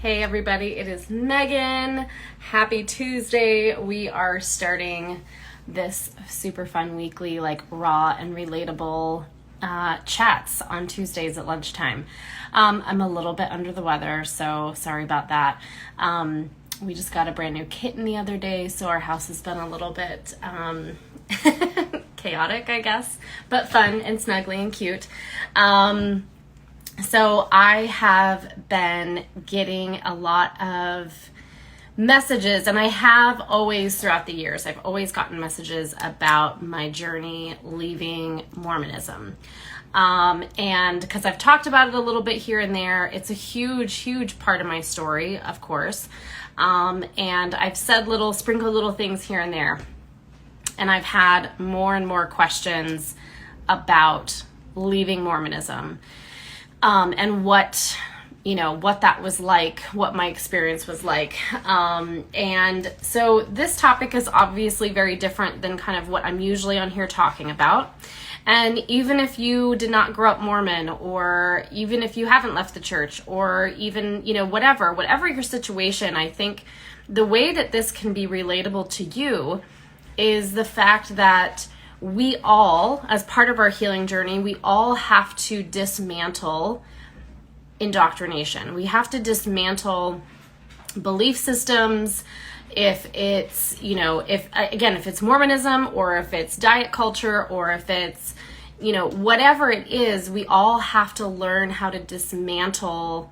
Hey everybody, it is Megan. Happy Tuesday. We are starting this super fun weekly, raw and relatable chats on Tuesdays at lunchtime. I'm a little bit under the weather, so sorry about that. We just got a brand new kitten the other day, so our house has been a little bit chaotic, I guess, but fun and snuggly and cute. So I have been getting a lot of messages, and I have always throughout the years, I've always gotten messages about my journey leaving Mormonism. And because I've talked about it a little bit here and there, it's a huge part of my story, of course. And I've said sprinkled little things here and there. And I've had more and more questions about leaving Mormonism. And what that was like, what my experience was like. And so this topic is obviously very different than kind of what I'm usually on here talking about. And even if you did not grow up Mormon, or even if you haven't left the church, or even, whatever your situation, I think the way that this can be relatable to you is the fact that we all, as part of our healing journey, we all have to dismantle indoctrination. We have to dismantle belief systems. If it's, if it's Mormonism, or if it's diet culture, or if it's, whatever it is, we all have to learn how to dismantle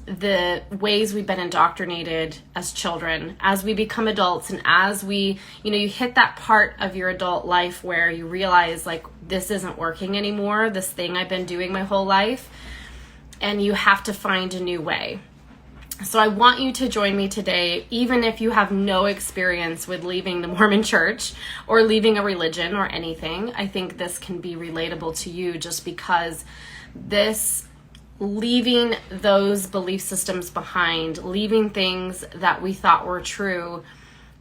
the ways we've been indoctrinated as children, as we become adults, and as we, you hit that part of your adult life where you realize, this isn't working anymore, this thing I've been doing my whole life, and you have to find a new way. So I want you to join me today, even if you have no experience with leaving the Mormon church or leaving a religion or anything. I think this can be relatable to you, just because leaving those belief systems behind, leaving things that we thought were true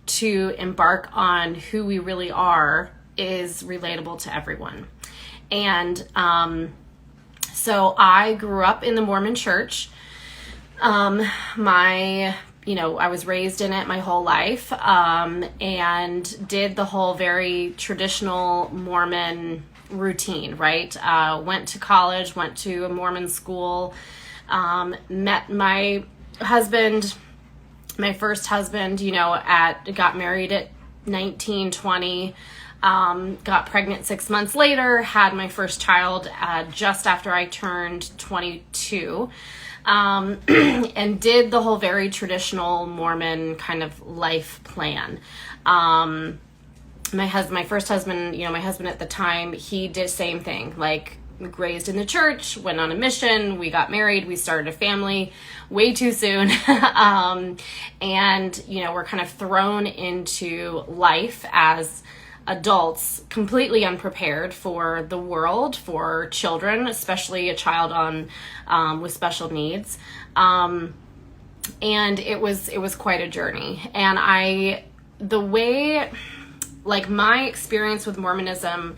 to embark on who we really are, is relatable to everyone. And so I grew up in the Mormon church. I was raised in it my whole life, and did the whole very traditional Mormon routine, right? Went to college, went to a Mormon school, met my husband, my first husband, got married at 19, 20, got pregnant 6 months later, had my first child, just after I turned 22, and did the whole very traditional Mormon kind of life plan. My first husband, my husband at the time, he did the same thing, raised in the church, went on a mission, we got married, we started a family way too soon. And, we're kind of thrown into life as adults, completely unprepared for the world, for children, especially a child with special needs. And it was quite a journey. And my experience with Mormonism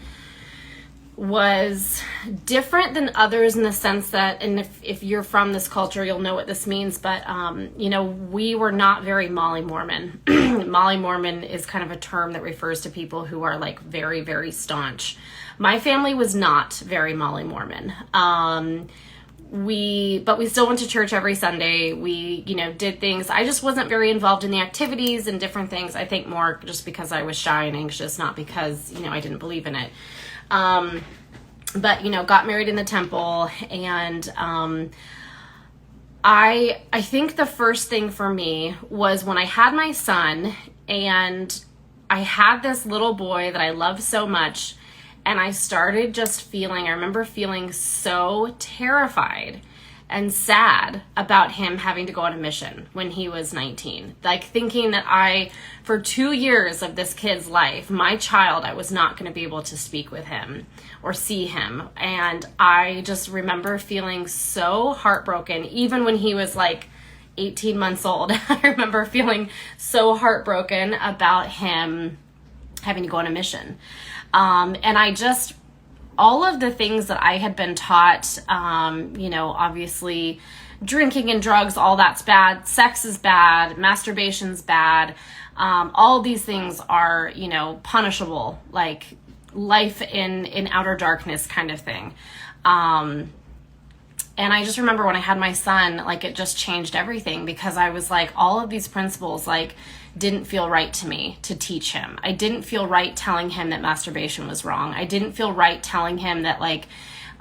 was different than others in the sense that, and if you're from this culture, you'll know what this means, but, we were not very Molly Mormon. Molly Mormon is kind of a term that refers to people who are very, very staunch. My family was not very Molly Mormon. But we still went to church every Sunday. We, did things. I just wasn't very involved in the activities and different things. I think more just because I was shy and anxious, not because, I didn't believe in it. But, got married in the temple, and I think the first thing for me was when I had my son, and I had this little boy that I loved so much, and I started I remember feeling so terrified and sad about him having to go on a mission when he was 19. Thinking that for 2 years of this kid's life, my child, I was not going to be able to speak with him or see him. And I just remember feeling so heartbroken, even when he was 18 months old. I remember feeling so heartbroken about him having to go on a mission. And all of the things that I had been taught, obviously drinking and drugs, all that's bad. Sex is bad. Masturbation's bad. All these things are, punishable, like life in outer darkness kind of thing. And I just remember when I had my son, like it just changed everything, because I was like, all of these principles, like, didn't feel right to me to teach him. I didn't feel right telling him that masturbation was wrong. I didn't feel right telling him that, like,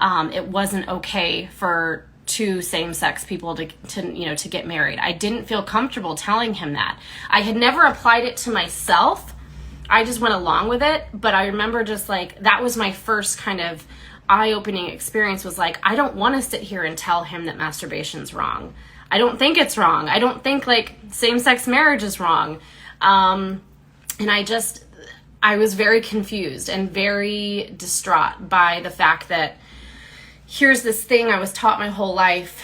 it wasn't okay for two same-sex people to get married. I didn't feel comfortable telling him that. I had never applied it to myself. I just went along with it. But I remember just like, that was my first kind of eye-opening experience, was like, I don't want to sit here and tell him that masturbation's wrong. I don't think it's wrong. I don't think like same-sex marriage is wrong. And I was very confused and very distraught by the fact that here's this thing I was taught my whole life,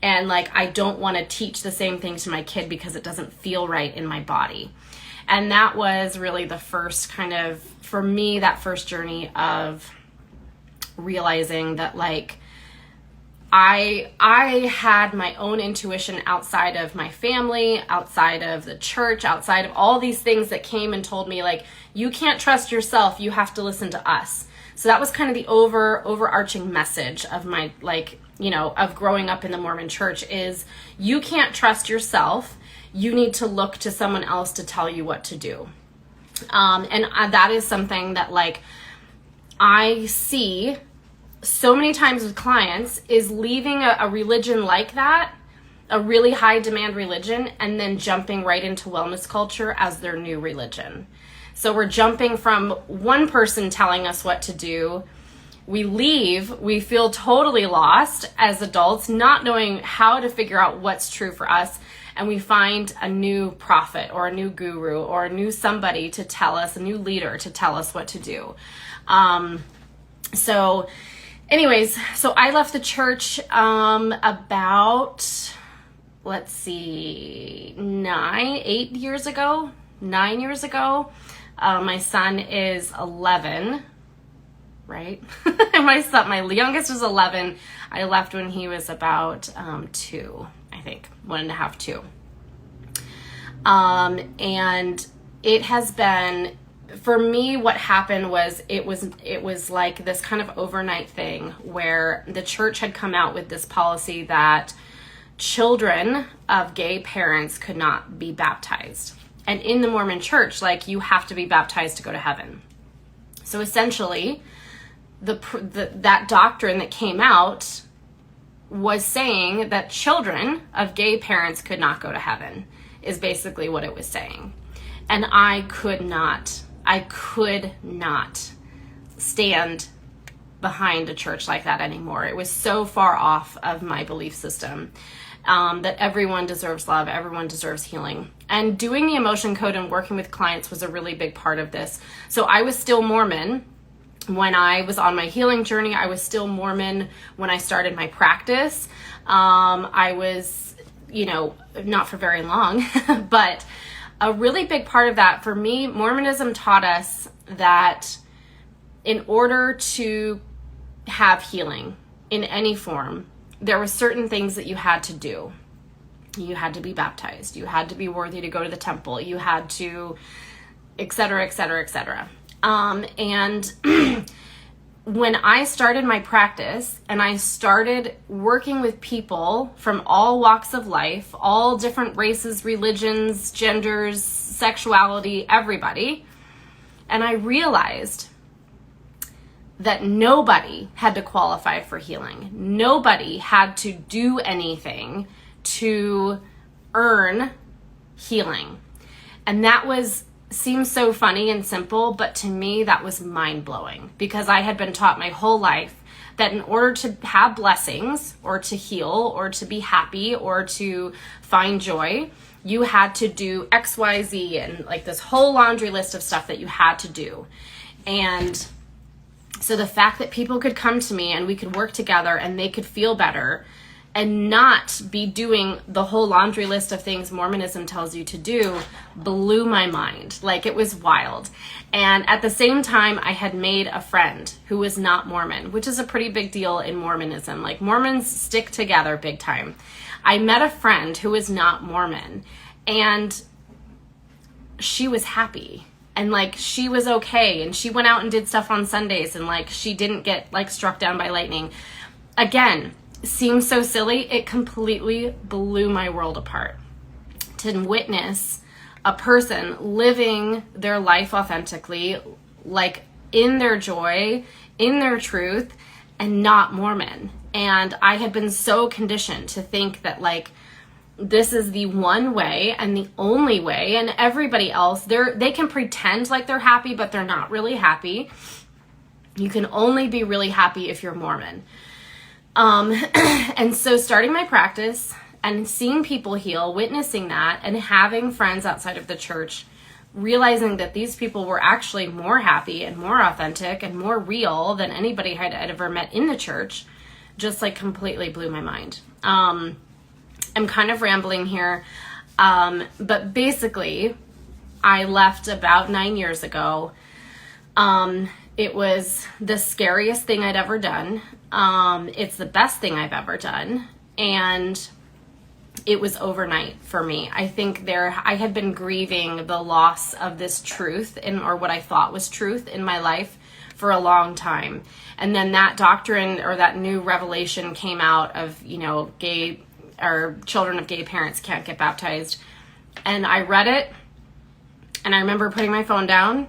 and like, I don't want to teach the same thing to my kid because it doesn't feel right in my body. And that was really the first kind of, for me, that first journey of realizing that, like, I had my own intuition outside of my family, outside of the church, outside of all these things that came and told me, like, you can't trust yourself, you have to listen to us. So that was kind of the overarching message of my, like, of growing up in the Mormon church, is you can't trust yourself. You need to look to someone else to tell you what to do. And that is something that, like, I see so many times with clients, is leaving a religion like that, a really high demand religion, and then jumping right into wellness culture as their new religion. So we're jumping from one person telling us what to do. We leave, we feel totally lost as adults, not knowing how to figure out what's true for us. And we find a new prophet or a new guru or a new somebody to tell us, a new leader to tell us what to do. So I left the church about, 9 years ago. My son is 11, right? My youngest is 11. I left when he was about 2, I think, 1.5, 2. And it has been, for me, what happened was it was like this kind of overnight thing where the church had come out with this policy that children of gay parents could not be baptized. And in the Mormon church, like, you have to be baptized to go to heaven. So essentially, that doctrine that came out was saying that children of gay parents could not go to heaven, is basically what it was saying. And I could not stand behind a church like that anymore. It was so far off of my belief system. That everyone deserves love, everyone deserves healing. And doing the emotion code and working with clients was a really big part of this. So I was still Mormon when I was on my healing journey. I was still Mormon when I started my practice. I was, not for very long, but a really big part of that for me, Mormonism taught us that in order to have healing in any form, there were certain things that you had to do. You had to be baptized. You had to be worthy to go to the temple. You had to, et cetera, et cetera, et cetera. And when I started my practice and I started working with people from all walks of life, all different races, religions, genders, sexuality, everybody, and I realized that nobody had to qualify for healing. Nobody had to do anything to earn healing. And that seems so funny and simple, but to me that was mind-blowing, because I had been taught my whole life that in order to have blessings or to heal or to be happy or to find joy, you had to do X, Y, Z, and like this whole laundry list of stuff that you had to do. And so the fact that people could come to me and we could work together and they could feel better and not be doing the whole laundry list of things Mormonism tells you to do blew my mind. Like, it was wild. And at the same time, I had made a friend who was not Mormon, which is a pretty big deal in Mormonism. Like, Mormons stick together big time. I met a friend who was not Mormon, and she was happy. And like, she was okay. And she went out and did stuff on Sundays, and like, she didn't get like struck down by lightning. Again, seems so silly. It completely blew my world apart to witness a person living their life authentically, like in their joy, in their truth, and not Mormon. And I had been so conditioned to think that like, this is the one way and the only way, and everybody else, they can pretend like they're happy, but they're not really happy. You can only be really happy if you're Mormon. And so starting my practice and seeing people heal, witnessing that, and having friends outside of the church, realizing that these people were actually more happy and more authentic and more real than anybody I'd ever met in the church, just like completely blew my mind. I'm kind of rambling here, but basically I left about 9 years ago. It was the scariest thing I'd ever done. It's the best thing I've ever done. And it was overnight for me. I think I had been grieving the loss of this truth or what I thought was truth in my life for a long time. And then that doctrine or that new revelation came out of, gay or children of gay parents can't get baptized. And I read it, and I remember putting my phone down,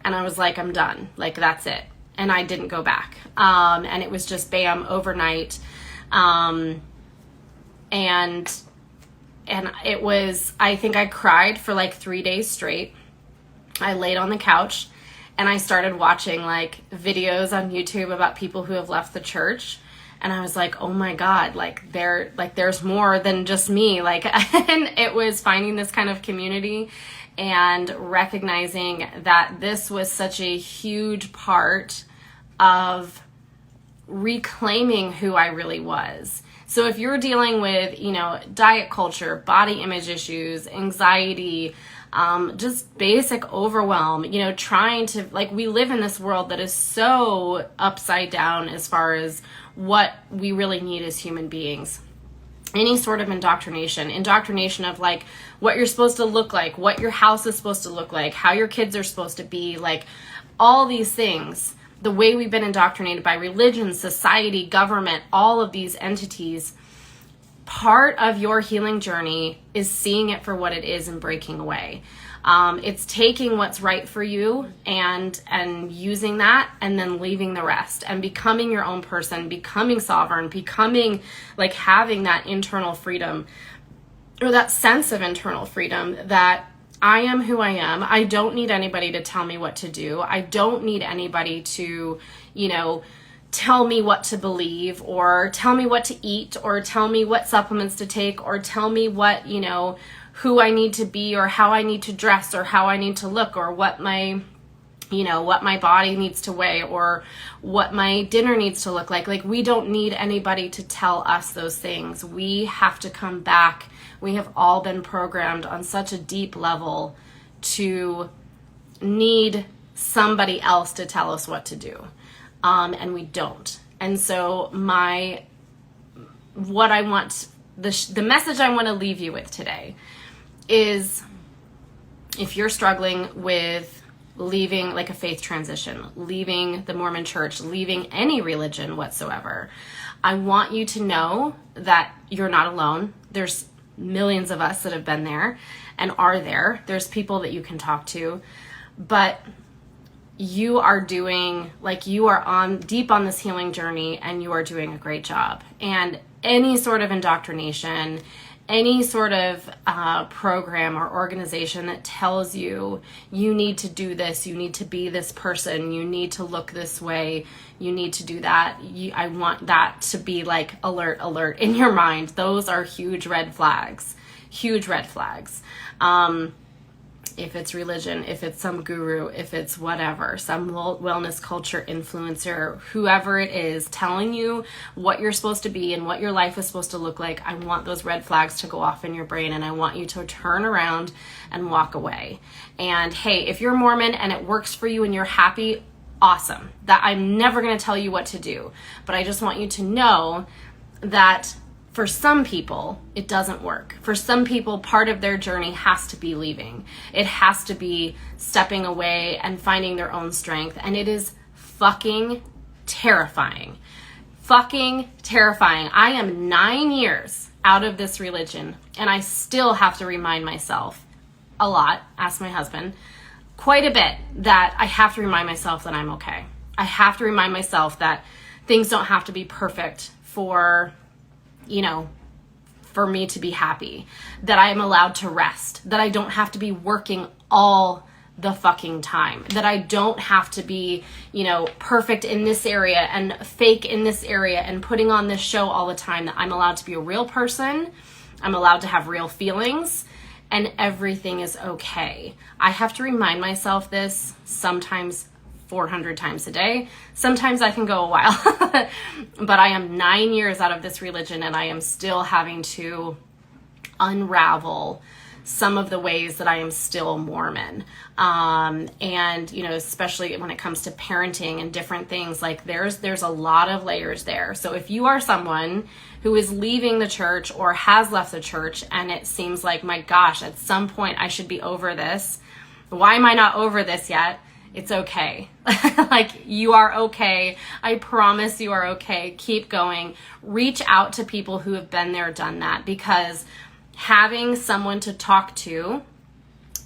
and I was like, I'm done. Like, that's it. And I didn't go back. And it was just bam, overnight. And it was, I think I cried for like 3 days straight. I laid on the couch and I started watching like videos on YouTube about people who have left the church. And I was like, oh my God, there's more than just me. Like, and it was finding this kind of community and recognizing that this was such a huge part of reclaiming who I really was. So if you're dealing with, diet culture, body image issues, anxiety, just basic overwhelm, trying to, we live in this world that is so upside down as far as what we really need as human beings. Any sort of indoctrination of like what you're supposed to look like, what your house is supposed to look like, how your kids are supposed to be, like all these things, the way we've been indoctrinated by religion, society, government, all of these entities. Part of your healing journey is seeing it for what it is and breaking away. It's taking what's right for you and using that, and then leaving the rest and becoming your own person, becoming sovereign, becoming like having that internal freedom, or that sense of internal freedom that I am who I am. I don't need anybody to tell me what to do. I don't need anybody to, tell me what to believe, or tell me what to eat, or tell me what supplements to take, or tell me what, who I need to be, or how I need to dress, or how I need to look, or what my body needs to weigh, or what my dinner needs to look like. Like, we don't need anybody to tell us those things. We have to come back. We have all been programmed on such a deep level to need somebody else to tell us what to do. And we don't. And so the message I want to leave you with today is, if you're struggling with leaving like a faith transition, leaving the Mormon church, leaving any religion whatsoever, I want you to know that you're not alone. There's millions of us that have been there and are there. There's people that you can talk to, but you are deep on this healing journey, and you are doing a great job. And any sort of indoctrination, any sort of program or organization that tells you need to do this, you need to be this person, you need to look this way, you need to do that, I want that to be like alert, alert in your mind. Those are huge red flags. if it's religion, if it's some guru, if it's whatever, some wellness culture influencer, whoever it is telling you what you're supposed to be and what your life is supposed to look like, I want those red flags to go off in your brain, and I want you to turn around and walk away. And hey, if you're Mormon and it works for you and you're happy, awesome. That I'm never going to tell you what to do, but I just want you to know that for some people, it doesn't work. For some people, part of their journey has to be leaving. It has to be stepping away and finding their own strength. And it is fucking terrifying. Fucking terrifying. I am 9 years out of this religion, and I still have to remind myself a lot, ask my husband, quite a bit, that I have to remind myself that I'm okay. I have to remind myself that things don't have to be perfect for me to be happy, that I am allowed to rest, that I don't have to be working all the fucking time, that I don't have to be, perfect in this area and fake in this area and putting on this show all the time, that I'm allowed to be a real person, I'm allowed to have real feelings, and everything is okay. I have to remind myself this sometimes 400 times a day. Sometimes I can go a while, but I am 9 years out of this religion, and I am still having to unravel some of the ways that I am still Mormon. And, especially when it comes to parenting and different things, like there's a lot of layers there. So if you are someone who is leaving the church or has left the church, and it seems like, my gosh, at some point I should be over this. Why am I not over this yet? It's okay. Like, you are okay. I promise you are okay. Keep going. Reach out to people who have been there, done that, because having someone to talk to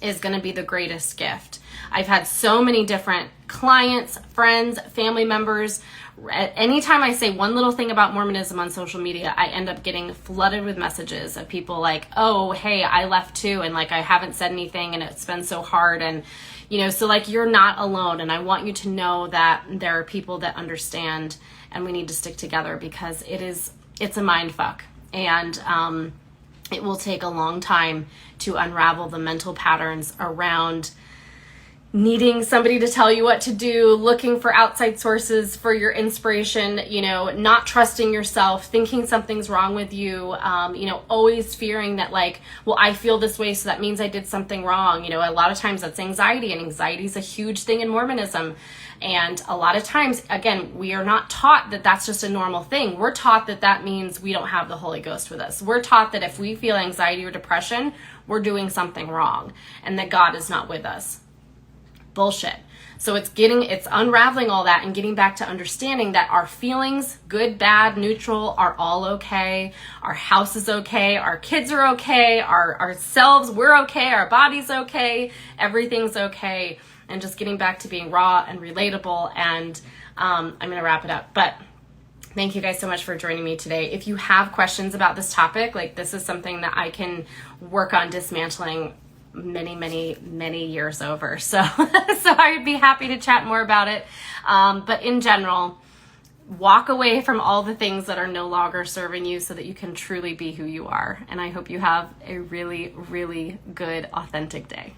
is going to be the greatest gift. I've had so many different clients, friends, family members. Anytime I say one little thing about Mormonism on social media, I end up getting flooded with messages of people like, oh, hey, I left too, and like I haven't said anything, and it's been so hard. And so like, you're not alone. And I want you to know that there are people that understand, and we need to stick together, because it's a mind fuck. And it will take a long time to unravel the mental patterns around needing somebody to tell you what to do, looking for outside sources for your inspiration, not trusting yourself, thinking something's wrong with you, always fearing that like, well, I feel this way, so that means I did something wrong. A lot of times that's anxiety, and anxiety is a huge thing in Mormonism. And a lot of times, again, we are not taught that that's just a normal thing. We're taught that that means we don't have the Holy Ghost with us. We're taught that if we feel anxiety or depression, we're doing something wrong, and that God is not with us. Bullshit. So it's unraveling all that and getting back to understanding that our feelings, good, bad, neutral, are all okay. Our house is okay. Our kids are okay. Ourselves, we're okay. Our body's okay. Everything's okay. And just getting back to being raw and relatable. And I'm going to wrap it up. But thank you guys so much for joining me today. If you have questions about this topic, like, this is something that I can work on dismantling many years over. So I would be happy to chat more about it. But in general, walk away from all the things that are no longer serving you, so that you can truly be who you are. And I hope you have a really, really good, authentic day.